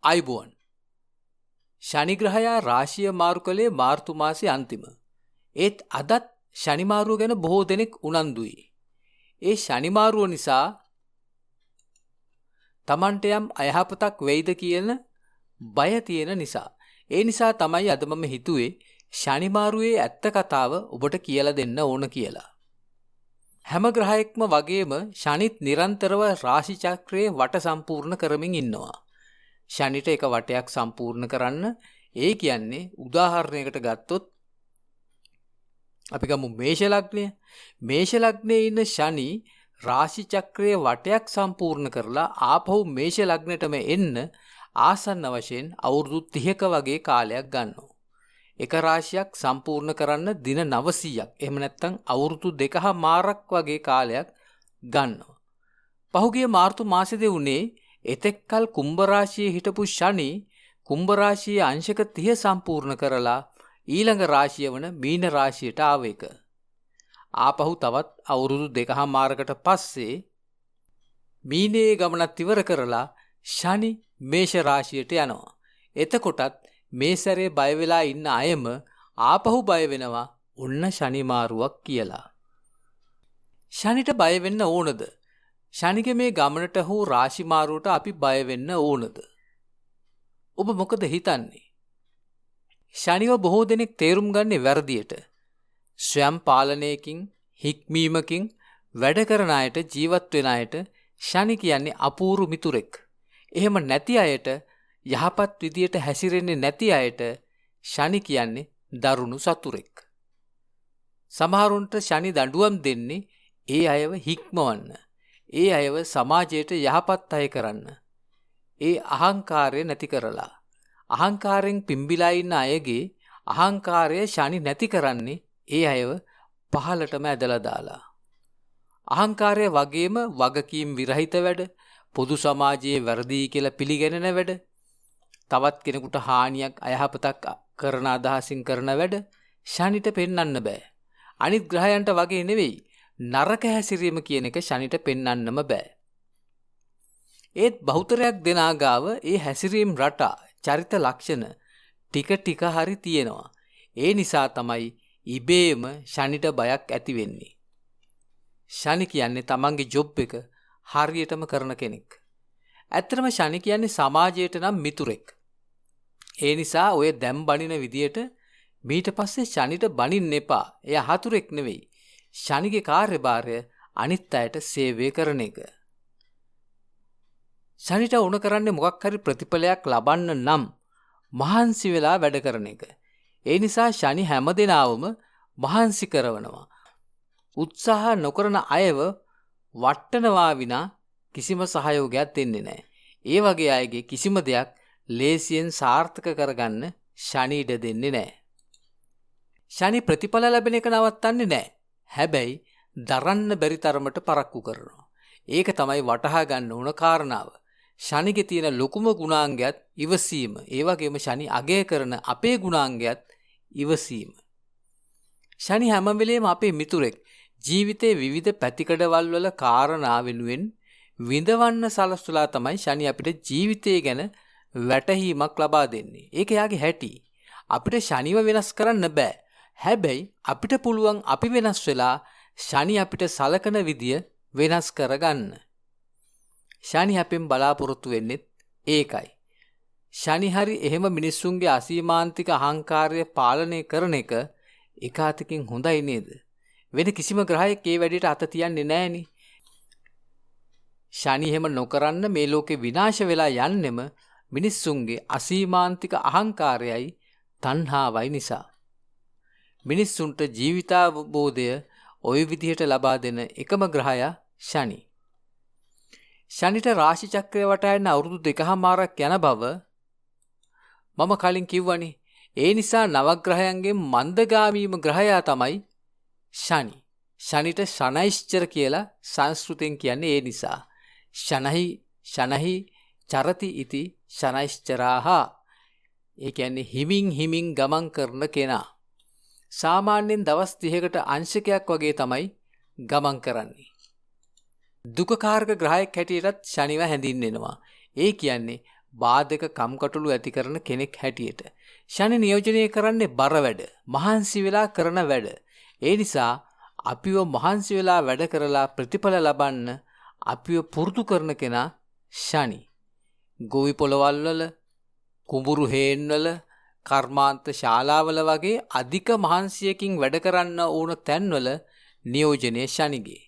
අයිබෝන් ශනි ග්‍රහයා රාශිය මාරු කළේ මාර්තු මාසයේ අන්තිම. ඒත් අදත් ශනි මාරුව ගැන බොහෝ දෙනෙක් උනන්දුයි. ඒ ශනි මාරුව නිසා Tamanට යම් අයහපතක් වෙයිද කියන බය තියෙන නිසා. ඒ නිසා තමයි අද මම හිතුවේ ශනි මාරුවේ ඇත්ත කතාව ඔබට කියලා දෙන්න ඕන කියලා. හැම ග්‍රහයෙක්ම වගේම ශනිත් නිරන්තරව රාශි චක්‍රයේ වට සම්පූර්ණ කරමින් ඉන්නවා. ශනිට එක වටයක් සම්පූර්ණ කරන්න ඒ කියන්නේ උදාහරණයකට ගත්තොත් අපි ගමු මේෂ ලග්නය. මේෂ ලග්නයේ ඉන්න ශනි රාශි චක්‍රයේ වටයක් සම්පූර්ණ කරලා ආපහු මේෂ ලග්නෙටම එන්න ආසන්න වශයෙන් අවුරුදු 30ක වගේ කාලයක් ගන්නවා. එක රාශියක් සම්පූර්ණ කරන්න දින 900ක් එහෙම නැත්නම් අවුරුදු 2මාරක් වගේ කාලයක් ගන්නවා. පහුගිය මාර්තු මාසෙදී උනේ එතෙක්කල් කුම්භ රාශියේ හිටපු ශනි කුම්භ රාශියේ අංශක 30 සම්පූර්ණ කරලා ඊළඟ රාශිය වන මීන රාශියට ආව එක. ආපහු තවත් අවුරුදු 2මාරකට පස්සේ මීනයේ ගමනත් ඉවර කරලා ශනි මේෂ රාශියට යනවා. එතකොටත් මේ සැරේ බය වෙලා ඉන්න අයම ආපහු බය වෙනවා ඔන්න ශනි මාරුවක් කියලා. ශනිට බය වෙන්න ඕනද? ශනිගේ මේ ගමනට හෝ රාශි මාරුවට අපි බය වෙන්න ඕනද? ඔබ මොකද හිතන්නේ? ශනිව බොහෝ දෙනෙක් තේරුම් ගන්නේ වැරදියට. ස්වයං පාලනයකින්, හික්මීමකින් වැඩ කරන අයට, ජීවත් වෙන අයට ශනි කියන්නේ අපූරු මිතුරෙක්. එහෙම නැති අයට, යහපත් විදියට හැසිරෙන්නේ නැති අයට ශනි කියන්නේ දරුණු සතුරෙක්. සමහරුන්ට ශනි දඬුවම් දෙන්නේ ඒ අයව හික්මවන්න. ඒ අයව සමාජයට යහපත් අය කරන්න. ඒ අහංකාරය නැති කරලා. අහංකාරයෙන් පිම්බිලා ඉන්න අයගේ අහංකාරය ශනි නැති කරන්නේ ඒ අයව පහලටම ඇදලා දාලා. අහංකාරය වගේම වගකීම් විරහිත වැඩ, පොදු සමාජයේ වැරදි කියලා පිළිගැනෙන වැඩ, තවත් කෙනෙකුට හානියක් අයහපතක් කරන අදහසින් කරන වැඩ ශනිට පෙන්වන්න බෑ. අනිත් ග්‍රහයන්ට වගේ නෙවෙයි. නරක හැසිරීම කියන එක ශනිට පෙන්වන්නම බෑ. ඒත් බහුතරයක් දෙනා ගාව ඒ හැසිරීම් රටා, චරිත ලක්ෂණ ටික ටික හරි තියෙනවා. ඒ නිසා තමයි ඉබේම ශනිට බයක් ඇති වෙන්නේ. ශනි කියන්නේ තමන්ගේ ජොබ් එක හරියටම කරන කෙනෙක්. ඇත්තටම ශනි කියන්නේ සමාජයට නම් මිතුරෙක්. ඒ නිසා ඔය දැම් බනින විදියට මීට පස්සේ ශනිට බනින්න එපා. එයා හතුරෙක් නෙවෙයි. ශනිගේ කාර්යභාරය අනිත් අයට සේවය කරන එක. ශනිට උණ කරන්නේ මොකක් හරි ප්‍රතිඵලයක් ලබන්න නම් මහන්සි වෙලා වැඩ කරන එක. ඒ නිසා ශනි හැමදෙනාවම මහන්සි කරනවා. උත්සාහ නොකරන අයව වටනවා විනා කිසිම සහයෝගයක් දෙන්නේ නැහැ. ඒ වගේ අයගේ කිසිම දෙයක් ලේසියෙන් සාර්ථක කරගන්න ශනි ඉඩ දෙන්නේ නැහැ. ශනි ප්‍රතිඵල ලැබෙන එක නවත්තන්නේ නැහැ. හැබැයි දරන්න බැරි තරමට පරක්කු කරනවා. ඒක තමයි වටහා ගන්න ඕන කාරණාව. ශනිගේ තියෙන ලොකුම ගුණාංගයත් ඉවසීම. ඒ වගේම ශනි අගය කරන අපේ ගුණාංගයත් ඉවසීම. ශනි හැම වෙලේම අපේ මිතුරෙක්. ජීවිතේ විවිධ පැතිකඩවල් වල කාරණා වෙනුවෙන් විඳවන්න සලස්වලා තමයි ශනි අපිට ජීවිතය ගැන වැටහීමක් ලබා දෙන්නේ. ඒක යාගේ හැටි. අපිට ශනිව වෙනස් කරන්න බෑ. හැබැයි අපිට පුළුවන් අපි වෙනස් වෙලා ශනි අපිට සලකන විදිය වෙනස් කරගන්න. ශනි අපෙන් බලාපොරොත්තු වෙන්නේ ඒකයි. ශනි හරි එහෙම මිනිස්සුන්ගේ අසීමාන්තික අහංකාරය පාලනය කරන එක එකාතකින් හොඳයි නේද? වෙන කිසිම ග්‍රහයෙක් ඒ වැඩේට අත තියන්නේ නැහෙනි. ශනි එහෙම නොකරන්න මේ ලෝකේ විනාශ වෙලා යන්නෙම මිනිස්සුන්ගේ අසීමාන්තික අහංකාරයයි තණ්හාවයි නිසා. මිනිස්සුන්ට ජීවිතාවබෝධය ওই විදිහට ලබා දෙන එකම ග්‍රහයා ශනි. ශනිට රාශි චක්‍රය වටා යන අවුරුදු 2මාරක් යන බව මම කලින් කිව්වනේ. ඒ නිසා නවග්‍රහයන්ගේ මන්දගාමීම ග්‍රහයා තමයි ශනි. ශනිට ශනෛශ්චර කියලා සංස්කෘතෙන් කියන්නේ ඒ නිසා. ශනහි චරති ඉති ශනෛශ්චරාහ. ඒ කියන්නේ හිමින් ගමන් කරන කෙනා. සාමාන්‍යයෙන් දවස් 30කට අංශකයක් වගේ තමයි ගමන් කරන්නේ. දුකකාරක ග්‍රහයක් හැටියටත් ශනිව හැඳින්වෙනවා. ඒ කියන්නේ බාධක කම්කටොළු ඇති කරන කෙනෙක් හැටියට. ශනි නියෝජනය කරන්නේ බර වැඩ, මහන්සි වෙලා කරන වැඩ. ඒ නිසා අපිව මහන්සි වෙලා වැඩ කරලා ප්‍රතිඵල ලබන්න අපිව පුරුදු කරන කෙනා ශනි. ගොවි පොළවල් වල, කුඹුරු හේන්වල, කර්මාන්ත ශාලාවල වගේ අධික මහන්සියකින් වැඩ කරන්න ඕන තැන්වල නියෝජනය ශනිගේ.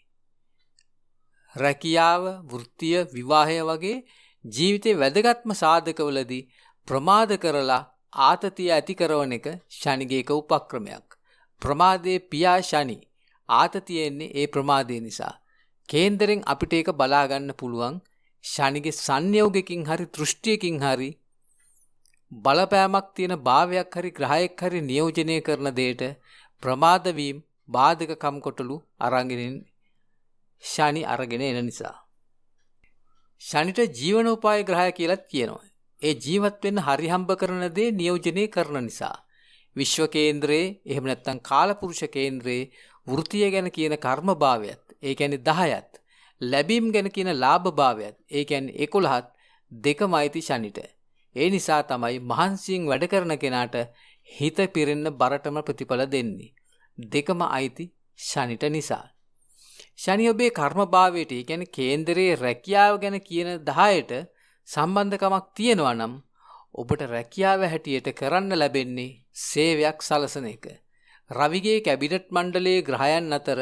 රැකියාව, වෘත්තිය, විවාහය වගේ ජීවිතේ වැදගත්ම සාධකවලදී ප්‍රමාද කරලා ආතතිය ඇති කරන එක ශනිගේ එක උපක්‍රමයක්. ප්‍රමාදයේ පියා ශනි. ආතතිය එන්නේ ඒ ප්‍රමාදය නිසා. කේන්දරෙන් අපිට ඒක බලා ගන්න පුළුවන් ශනිගේ සංයෝගකින් හරි දෘෂ්ටියකින් හරි බලපෑමක් තියෙන භාවයක් හරි ග්‍රහයක් හරි නියෝජනය කරන දෙයට ප්‍රමාද වීම බාධක කම්කොටලු අරගෙන ශනි අරගෙන එන නිසා. ශනිට ජීවනෝපාය ග්‍රහය කියලාත් කියනවා. ඒ ජීවත් වෙන්න හරි හම්බ කරන දේ නියෝජනය කරන නිසා. විශ්ව කේන්ද්‍රයේ එහෙම නැත්නම් කාලපුරුෂ කේන්ද්‍රයේ වෘත්තිය ගැන කියන කර්ම භාවයත්, ඒ කියන්නේ 10ත්, ලැබීම් ගැන කියන ලාභ භාවයත්, ඒ කියන්නේ 11ත් දෙකම අයිති ශනිට. ඒ නිසා තමයි මහන්සියෙන් වැඩ කරන කෙනාට හිත පිරෙන්න බරටම ප්‍රතිඵල දෙන්නේ. දෙකම අයිති ශනිට නිසා. ශනි ඔබේ කර්ම භාවයට, ඒ කියන්නේ කේන්දරයේ රැකියාව ගැන කියන 10ට සම්බන්ධකමක් තියෙනවා නම් ඔබට රැකියාව හැටියට කරන්න ලැබෙන්නේ සේවයක් සලසන එක. රවිගේ කැබිනට් මණ්ඩලයේ ග්‍රහයන් අතර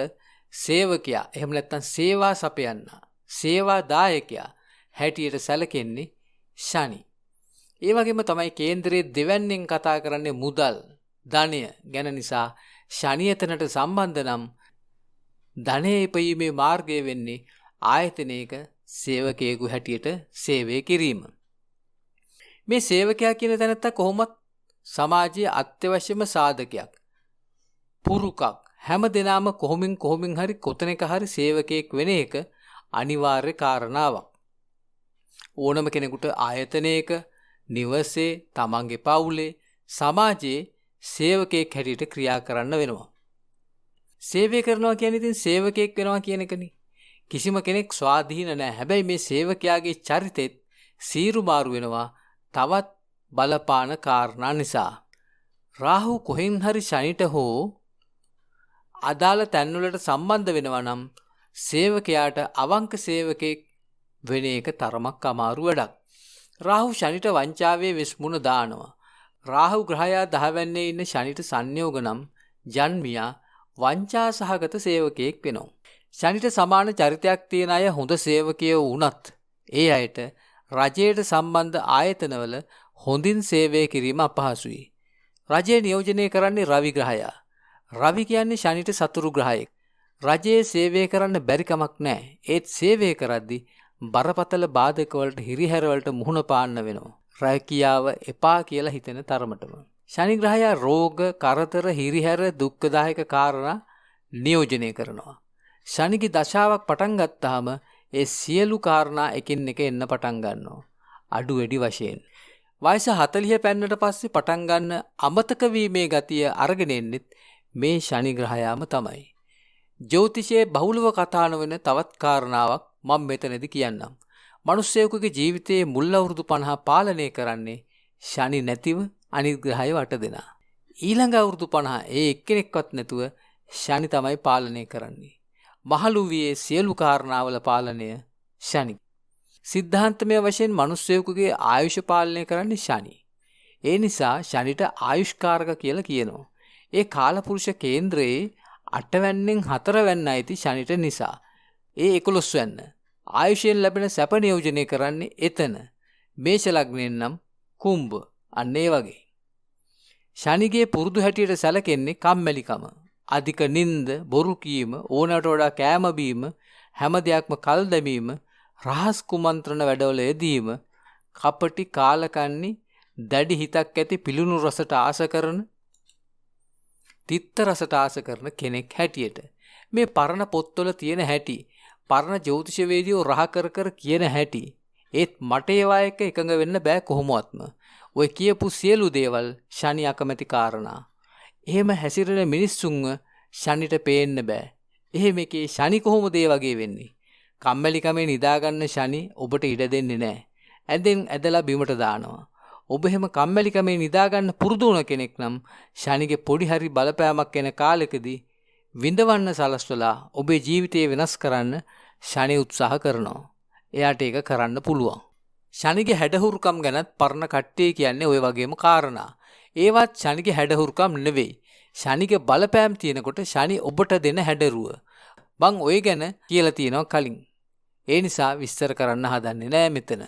සේවකයා, එහෙම නැත්නම් සේවා සපයන්න, සේවා දායකයා හැටියට සැලකෙන්නේ ශනි. ඒ වගේම තමයි කේන්දරයේ දෙවැන්නෙන් කතා කරන්නේ මුදල්, ධනය ගැන නිසා ශනි එතනට සම්බන්ධ නම් ධනය ඉපීමේ මාර්ගය වෙන්නේ ආයතනයක සේවකයෙකු හැටියට සේවය කිරීම. මේ සේවකයා කියන තැනත්තා කොහොමත් සමාජයේ අත්‍යවශ්‍යම සාධකයක්, පුරුකක්. හැම දිනම කොහොමින් හරි කොතැනක හරි සේවකයෙක් වෙන එක අනිවාර්ය කාරණාවක්. ඕනම කෙනෙකුට ආයතනයක, නිවසේ, තමන්ගේ පවුලේ, සමාජයේ සේවකයෙක් හැටියට ක්‍රියා කරන්න වෙනවා. සේවය කරනවා කියන්නේ ඉතින් සේවකයෙක් වෙනවා කියන එකනේ. කිසිම කෙනෙක් ස්වාධීන නැහැ. හැබැයි මේ සේවකයාගේ චරිතෙත් සීරු මාරු වෙනවා තවත් බලපාන කාරණා නිසා. රාහු කොහෙන් හරි ශනිට හෝ අදාළ තැන්වලට සම්බන්ධ වෙනවා නම් සේවකයාට අවංක සේවකයෙක් වෙන එක තරමක් අමාරු වැඩක්. රාහු ශනිට වංචාවේ වෙස්මුණ දානවා. රාහු ග්‍රහයා 10 වැන්නේ ඉන්න ශනිට සංයෝග නම් ජන්මියා වංචා සහගත සේවකයෙක් වෙනවා. ශනිට සමාන චරිතයක් තියෙන අය හොඳ සේවකයෝ වුණත් ඒ අයට රජයට සම්බන්ධ ආයතනවල හොඳින් සේවය කිරීම අපහසුයි. රජය නියෝජනය කරන්නේ රවි ග්‍රහයා. රවි කියන්නේ ශනිට සතුරු ග්‍රහයෙක්. රජයේ සේවය කරන්න බැරි කමක් නැහැ. ඒත් සේවය කරද්දී බරපතල බාධක වලට, හිරිහැර වලට මුහුණ පාන්න වෙනවා. රැකියාව එපා කියලා හිතෙන තරමටම. ශනි ග්‍රහයා රෝග, කරදර, හිරිහැර, දුක්ඛදායක කාරණා නියෝජනය කරනවා. ශනිගේ දශාවක් පටන් ගත්තාම ඒ සියලු කාරණා එකින් එක එන්න පටන් ගන්නවා. අඩු වැඩි වශයෙන්. වයස 40 පැන්නට පස්සේ පටන් ගන්න අමතක වීමේ ගතිය අරගෙන එන්නෙත් මේ ශනි ග්‍රහයාම තමයි. ජ්‍යොතිෂයේ බහුලව කතා නොවන තවත් කාරණාවක් මම මෙතනදී කියන්නම්. මිනිස්සෙකුගේ ජීවිතයේ මුල් අවුරුදු 50 පාලනය කරන්නේ ශනි නැතිව අනිත් ග්‍රහය වට දෙනා. ඊළඟ අවුරුදු 50 ඒ එක්කෙනෙක්වත් නැතුව ශනි තමයි පාලනය කරන්නේ. මහලුවියේ සියලු කාරණාවල පාලනය ශනි. සිද්ධාන්තමය වශයෙන් මිනිස්සෙකුගේ ආයුෂ පාලනය කරන්නේ ශනි. ඒ නිසා ශනිට ආයුෂ්කාරක කියලා කියනවා. ඒ කාලපුරුෂ කේන්ද්‍රයේ 8 වැන්නෙන් 4 වැන්න ඇති ශනිට නිසා. ඒ 11 වැන්න ආයුෂයෙන් ලැබෙන සැප නියෝජනය කරන්නේ එතන. මේෂ ලග්නයෙන් නම් කුම්භ. අන්න ඒ වගේ. ශනිගේ පුරුදු හැටියට සැලකෙන්නේ කම්මැලිකම, අධික නිින්ද, බොරු කීම, ඕනට වඩා කෑම බීම, හැම දෙයක්ම කල් දැමීම, රහස් කුමන්ත්‍රණ වැඩවල යෙදීම, කපටි, කාලකන්නි, දැඩි හිතක් ඇති, පිළුණු රසට ආස කරන, තිත්ත රසට ආස කරන කෙනෙක් හැටියට. මේ පරණ පොත්වල තියෙන හැටි, පරණ ජ්‍යොතිෂවේදියෝ රහ කර කියන හැටි, ඒත් මට ඒවා එක එකඟ වෙන්න බෑ කොහොමවත්ම. ඔය කියපු සියලු දේවල් ශනි අකමැති කාරණා. එහෙම හැසිරෙන මිනිස්සුන්ව ශනිට පේන්න බෑ. එහෙම එකේ ශනි කොහොමද ඒ වගේ වෙන්නේ? කම්මැලිකමේ නිදාගන්න ශනි ඔබට ඉඩ දෙන්නේ නැහැ. ඇඳෙන් ඇදලා බිමට දානවා. ඔබ එහෙම කම්මැලිකමේ නිදාගන්න පුරුදු වුණ කෙනෙක් නම් ශනිගේ පොඩි හරි බලපෑමක් එන කාලෙකදී විඳවන්න සලස්වලා ඔබේ ජීවිතය වෙනස් කරන්න ශනි උත්සාහ කරනවා. එයාට ඒක කරන්න පුළුවන්. ශනිගේ හැඩහුරුකම් ගැනත් පරණ කට්ටිය කියන්නේ ওই වගේම කාරණා. ඒවත් ශනිගේ හැඩහුරුකම් නෙවෙයි. ශනිගේ බලපෑම් තියෙනකොට ශනි ඔබට දෙන හැඩරුව. මං ඔය ගැන කියලා තියෙනවා කලින්. ඒ නිසා විස්තර කරන්න හදන්නේ නෑ මෙතන.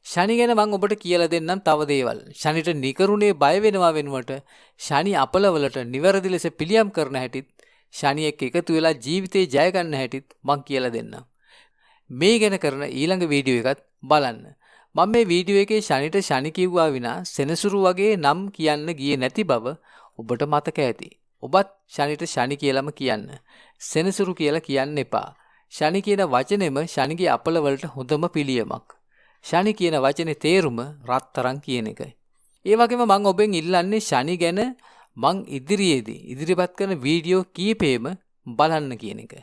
ශනි ගැන මං ඔබට කියලා දෙන්නම් තව දේවල්. ශනිට නිකරුණේ බය වෙනවා වෙනුවට ශනි අපලවලට නිවැරදි ලෙස පිළියම් කරන හැටිත් ශනි එක්ක එකතු වෙලා ජීවිතේ ජය ගන්න හැටිත් මං කියලා දෙන්නම්. මේ ගැන කරන ඊළඟ වීඩියෝ එකත් බලන්න. මම මේ වීඩියෝ එකේ ශනිට ශනි කිව්වා විනා සෙනසුරු වගේ නම් කියන්න ගියේ නැති බව ඔබට මතක ඇති. ඔබත් ශනිට ශනි කියලාම කියන්න. සෙනසුරු කියලා කියන්න එපා. ශනි කියන වචනේම ශනිගේ අපලවලට හොඳම පිළියමක්. ශනි කියන වචනේ තේරුම රත්තරන් කියන එකයි. ඒ වගේම මම ඔබෙන් ඉල්ලන්නේ ශනි ගැන මං ඉදිරියේදී ඉදිරිපත් කරන වීඩියෝ කීපෙම බලන්න කියන එක.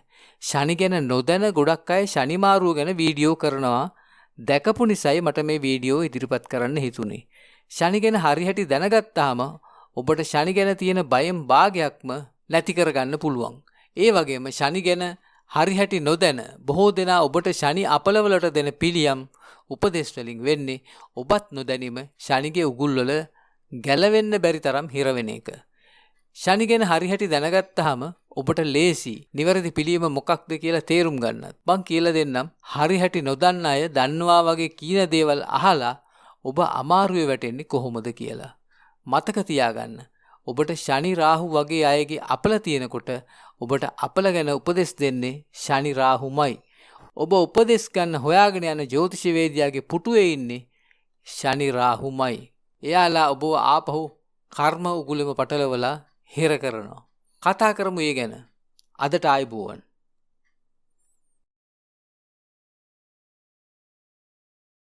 ශනි ගැන නොදැන ගොඩක් අය ශනි මාරුව ගැන වීඩියෝ කරනවා. දැකපු නිසායි මට මේ වීඩියෝ ඉදිරිපත් කරන්න හිතුනේ. ශනි ගැන හරියට දැනගත්තාම ඔබට ශනි ගැන තියෙන බයෙන් භාගයක්ම නැති කරගන්න පුළුවන්. ඒ වගේම ශනි ගැන හරියට නොදැන බොහෝ දෙනා ඔබට ශනි අපලවලට දෙන පිළියම් උපදේශ වලින් වෙන්නේ ඔබත් නොදැනීම ශනිගේ උගුල්වල ගැලවෙන්න බැරි තරම් හිර වෙන එක. ශනි ගැන හරියට දැනගත්තාම ඔබට ලේසි නිවැරදි පිළියම මොකක්ද කියලා තේරුම් ගන්නත්. මං කියලා දෙන්නම් හරියට නොදන්න අය දන්නවා වගේ කීන දේවල් අහලා ඔබ අමාරුවේ වැටෙන්නේ කොහොමද කියලා. මතක තියාගන්න. ඔබට ශනි රාහු වගේ අයගේ අපල තියෙනකොට ඔබට අපල ගැන උපදෙස් දෙන්නේ ශනි රාහුමයි. ඔබ උපදෙස් ගන්න හොයාගෙන යන ජ්‍යොතිෂවේදියාගේ පුටුවේ ඉන්නේ ශනි රාහුමයි. එයාලා ඔබව ආපහු කර්ම උගුලෙම පටලවලා හිර කරනවා. කතා කරමු ඒ ගැන. අදට ආයුබෝවන්.